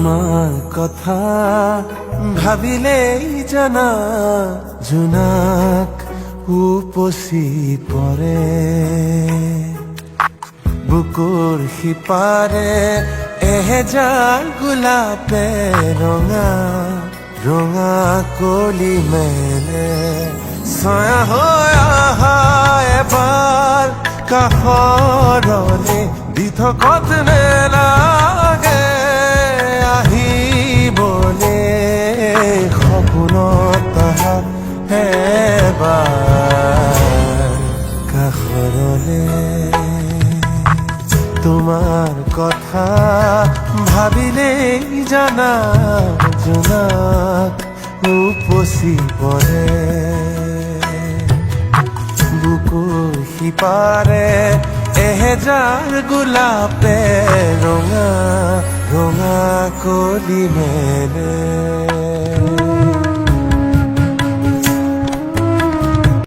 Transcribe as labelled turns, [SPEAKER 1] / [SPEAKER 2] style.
[SPEAKER 1] তোমাৰ কথা ভাবিলেই জানা জোনাক উপচি পৰে বুকুৰ সিপাৰে এহেজাৰ গোলাপে ৰঙা ৰঙা কলি মেলে ছায়া হৈ আহা এবাৰ কাষৰলে দি থকত নেলাগে আহিবলে সপোনত আহা এবাৰ কাষৰলে তোমাৰ কথা ভাবিলেই জানা জোনাক উপচি পৰে বুকুৰ সিপাৰে এহেজাৰ গোলাপে ৰঙা ৰঙা কলি মেলে